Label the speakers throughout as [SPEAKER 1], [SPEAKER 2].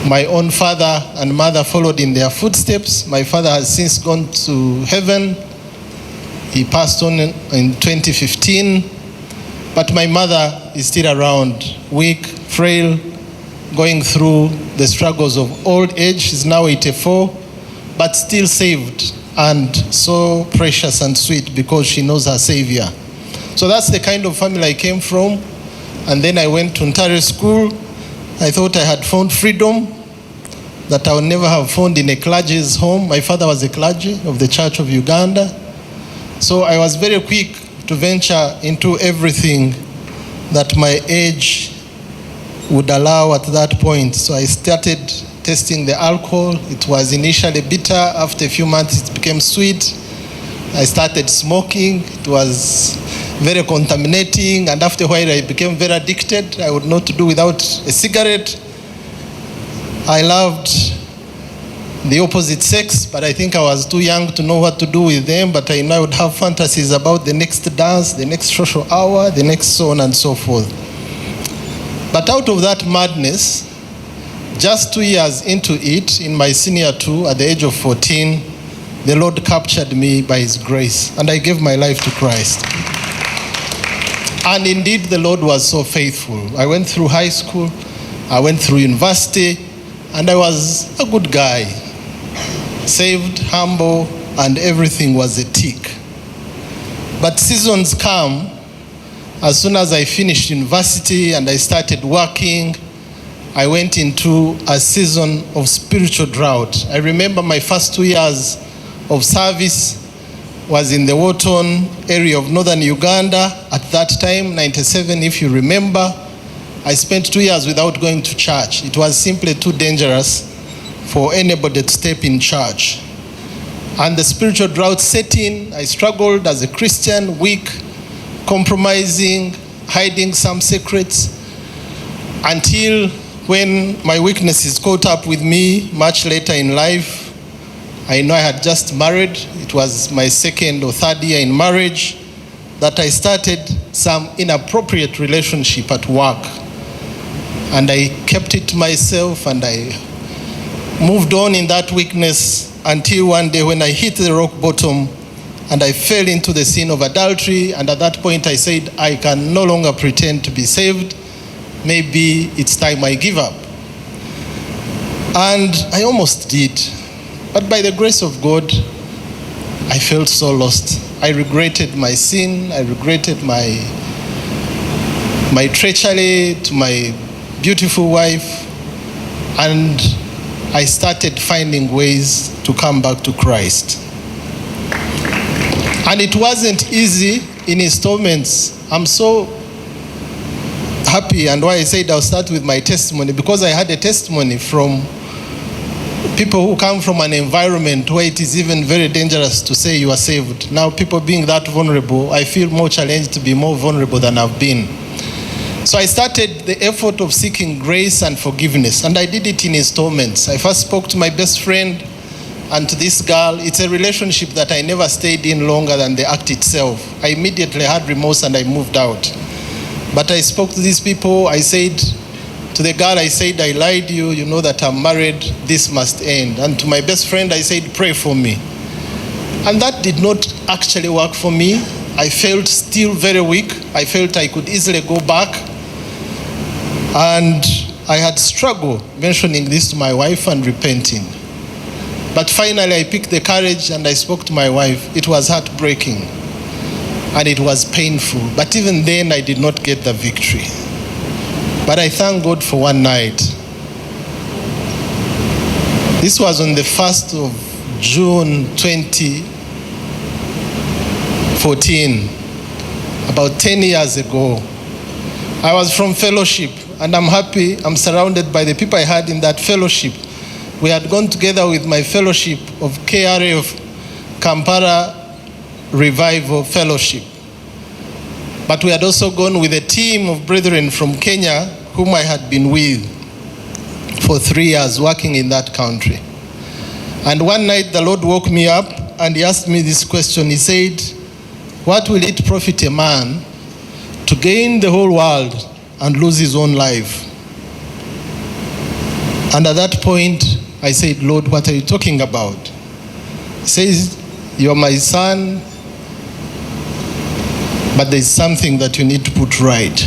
[SPEAKER 1] My own father and mother followed in their footsteps. My father has since gone to heaven. He passed on in 2015. But my mother is still around, weak, frail, going through the struggles of old age. She's now 84, but still saved and so precious and sweet because she knows her Savior. So that's the kind of family I came from. And then I went to Ontario School. I thought I had found freedom that I would never have found in a clergy's home. My father was a clergy of the Church of Uganda. So I was very quick to venture into everything that my age would allow at that point. So I started tasting the alcohol. It was initially bitter. After a few months, it became sweet. I started smoking. It was very contaminating. And after a while, I became very addicted. I would not do without a cigarette. I loved the opposite sex, but I think I was too young to know what to do with them. But I know I would have fantasies about the next dance, the next social hour, the next so on and so forth. But out of that madness, just 2 years into it, in my senior 2, at the age of 14, the Lord captured me by His grace, and I gave my life to Christ. And indeed, the Lord was so faithful. I went through high school, I went through university, and I was a good guy. Saved, humble, and everything was a tick. But seasons come. As soon as I finished university and I started working, I went into a season of spiritual drought. I remember my first 2 years of service was in the Wharton area of northern Uganda. At that time, 97, if you remember, I spent 2 years without going to church. It was simply too dangerous for anybody to step in church. And the spiritual drought set in. I struggled as a Christian, weak, compromising, hiding some secrets, until when my weaknesses caught up with me much later in life. I know I had just married. It was my second or third year in marriage that I started some inappropriate relationship at work. And I kept it to myself, and I moved on in that weakness until one day when I hit the rock bottom and I fell into the sin of adultery. And at that point I said, I can no longer pretend to be saved. Maybe it's time I give up. And I almost did. But by the grace of God, I felt so lost. I regretted my sin. I regretted my treachery to my beautiful wife. And I started finding ways to come back to Christ. And it wasn't easy in installments. I'm so happy, and why I said I'll start with my testimony, because I had a testimony from people who come from an environment where it is even very dangerous to say you are saved. Now, people being that vulnerable, I feel more challenged to be more vulnerable than I've been. So I started the effort of seeking grace and forgiveness, and I did it in installments. I first spoke to my best friend and to this girl. It's a relationship that I never stayed in longer than the act itself. I immediately had remorse and I moved out. But I spoke to these people. I said to the girl, I said, I lied to you. You know that I'm married. This must end. And to my best friend, I said, pray for me. And that did not actually work for me. I felt still very weak. I felt I could easily go back. And I had struggled mentioning this to my wife and repenting. But finally, I picked the courage and I spoke to my wife. It was heartbreaking and it was painful. But even then, I did not get the victory. But I thank God for one night. This was on the 1st of June 2014, about 10 years ago. I was from fellowship, and I'm happy I'm surrounded by the people I had in that fellowship. We had gone together with my fellowship of KRF, Kampala Revival Fellowship. But we had also gone with a team of brethren from Kenya, whom I had been with for 3 years working in that country. And one night the Lord woke me up and He asked me this question. He said, what will it profit a man to gain the whole world and lose his own life? And at that point, I said, Lord, what are you talking about? He says, you're my son, but there's something that you need to put right.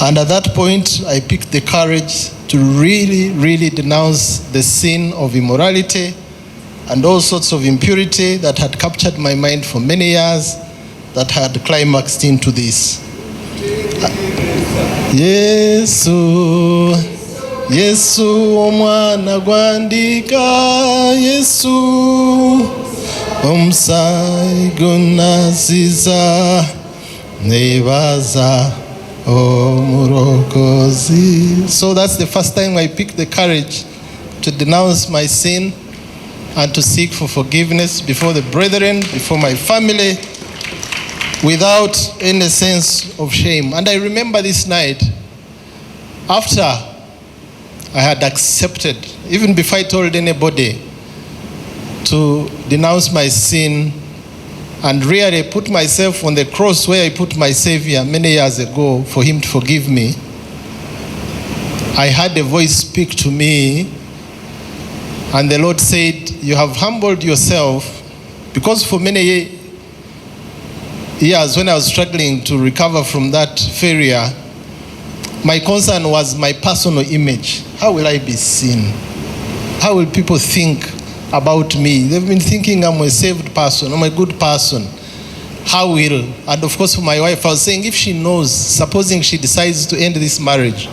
[SPEAKER 1] And at that point, I picked the courage to really denounce the sin of immorality and all sorts of impurity that had captured my mind for many years, that had climaxed into this. Yesu, Yesu omwana gwandika, Yesu omusaayi gunaziza, nebaza omurokozi. So that's the first time I picked the courage to denounce my sin and to seek for forgiveness before the brethren, before my family, without any sense of shame. And I remember this night, after I had accepted, even before I told anybody, to denounce my sin and really put myself on the cross where I put my Savior many years ago for him to forgive me, I had a voice speak to me, and the Lord said, you have humbled yourself, because for many years when I was struggling to recover from that failure, my concern was my personal image. How will I be seen? How will people think about me? They've been thinking I'm a saved person, I'm a good person. How will? And of course for my wife, I was saying, if she knows, supposing she decides to end this marriage.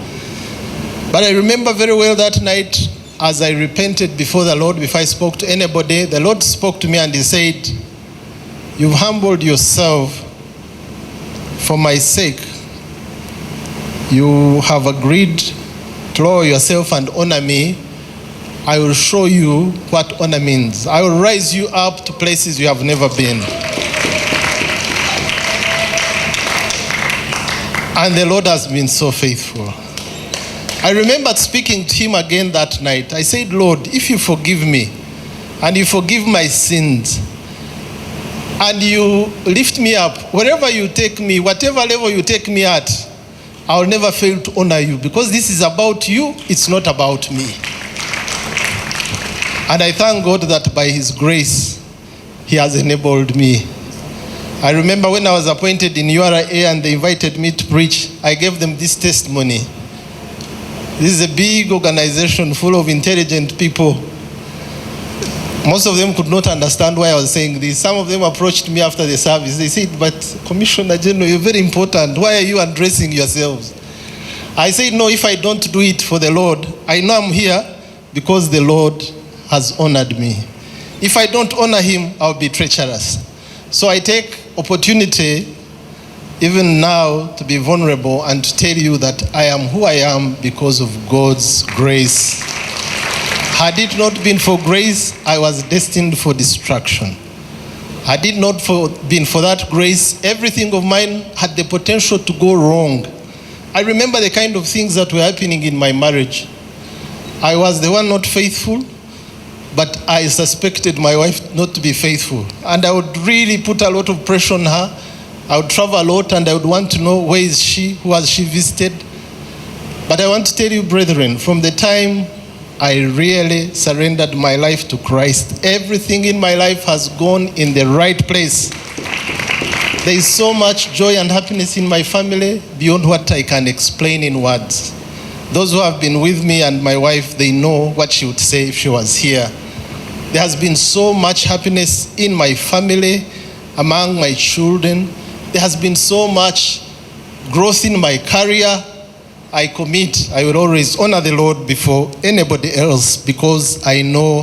[SPEAKER 1] But I remember very well that night, as I repented before the Lord, before I spoke to anybody, the Lord spoke to me and he said, you've humbled yourself for my sake. You have agreed to lower yourself and honor me. I will show you what honor means. I will rise you up to places you have never been. And the Lord has been so faithful. I remembered speaking to him again that night. I said, Lord, if you forgive me and you forgive my sins and you lift me up, wherever you take me, whatever level you take me at, I will never fail to honor you, because this is about you, it's not about me. And I thank God that by his grace, he has enabled me. I remember when I was appointed in URA and they invited me to preach, I gave them this testimony. This is a big organization full of intelligent people. Most of them could not understand why I was saying this. Some of them approached me after the service. They said, but Commissioner General, you're very important. Why are you addressing yourselves? I said, no, if I don't do it for the Lord, I know I'm here because the Lord has honored me. If I don't honor him, I'll be treacherous. So I take opportunity even now to be vulnerable and to tell you that I am who I am because of God's grace. Had it not been for grace, I was destined for destruction. Had it not been for that grace, everything of mine had the potential to go wrong. I remember the kind of things that were happening in my marriage. I was the one not faithful, but I suspected my wife not to be faithful. And I would really put a lot of pressure on her. I would travel a lot and I would want to know where is she, who has she visited. But I want to tell you, brethren, from the time I really surrendered my life to Christ, everything in my life has gone in the right place. There is so much joy and happiness in my family beyond what I can explain in words. Those who have been with me and my wife, they know what she would say if she was here. There has been so much happiness in my family, among my children. There has been so much growth in my career. I commit, I will always honor the Lord before anybody else, because I know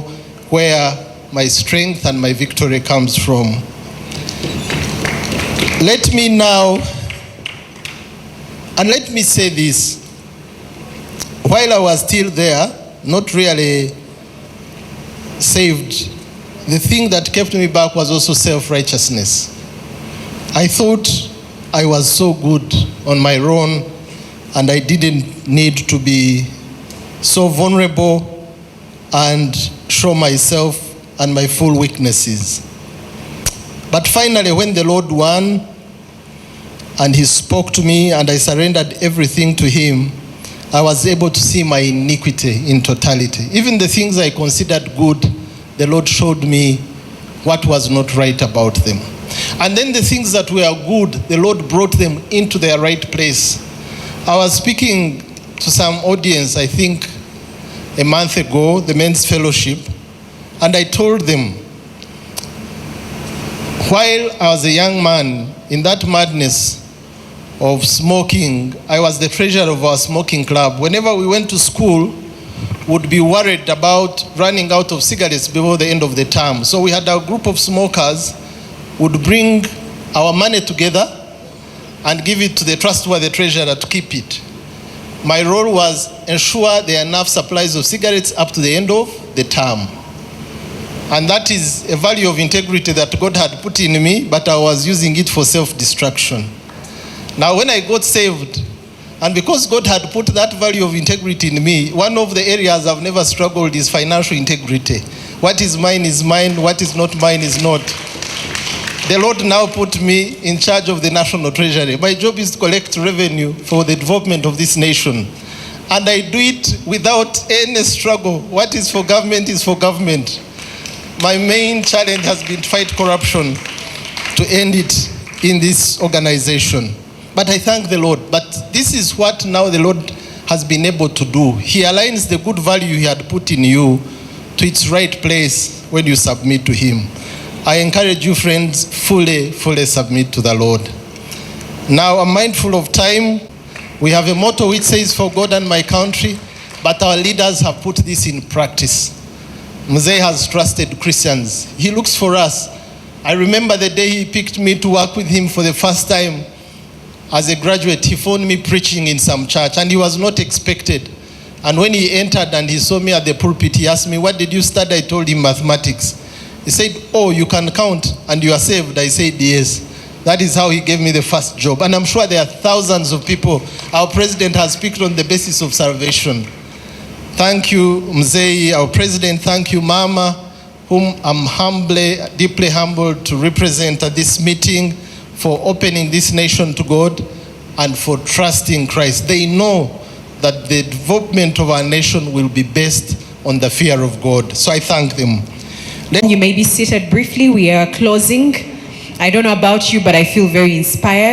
[SPEAKER 1] where my strength and my victory comes from. Let me now, and let me say this. While I was still there, not really saved, the thing that kept me back was also self-righteousness. I thought I was so good on my own and I didn't need to be so vulnerable and show myself and my full weaknesses. But finally, when the Lord won and he spoke to me and I surrendered everything to him, I was able to see my iniquity in totality. Even the things I considered good, the Lord showed me what was not right about them. And then the things that were good, the Lord brought them into their right place. I was speaking to some audience, I think a month ago, the men's fellowship, and I told them, while I was a young man, in that madness of smoking, I was the treasurer of our smoking club. Whenever we went to school, would be worried about running out of cigarettes before the end of the term. So we had a group of smokers would bring our money together and give it to the trustworthy treasurer to keep it. My role was ensure there are enough supplies of cigarettes up to the end of the term. And that is a value of integrity that God had put in me, but I was using it for self-destruction. Now when I got saved, and because God had put that value of integrity in me, one of the areas I've never struggled is financial integrity. What is mine, what is not mine is not. The Lord now put me in charge of the National Treasury. My job is to collect revenue for the development of this nation. And I do it without any struggle. What is for government is for government. My main challenge has been to fight corruption, to end it in this organization. But I thank the Lord. But this is what now the Lord has been able to do. He aligns the good value He had put in you to its right place when you submit to Him. I encourage you, friends, fully submit to the Lord. Now, I'm mindful of time. We have a motto which says, "For God and my country," but our leaders have put this in practice. Mzee has trusted Christians. He looks for us. I remember the day he picked me to work with him for the first time. As a graduate, he found me preaching in some church, and he was not expected. And when he entered and he saw me at the pulpit, he asked me, "What did you study?" I told him mathematics. He said, "Oh, you can count and you are saved." I said, "Yes." That is how he gave me the first job. And I'm sure there are thousands of people our president has picked on the basis of salvation. Thank you, Mzee, our president. Thank you, Mama, whom I'm deeply humbled to represent at this meeting, for opening this nation to God and for trusting Christ. They know that the development of our nation will be based on the fear of God. So I thank them.
[SPEAKER 2] You may be seated briefly. We are closing. I don't know about you, but I feel very inspired.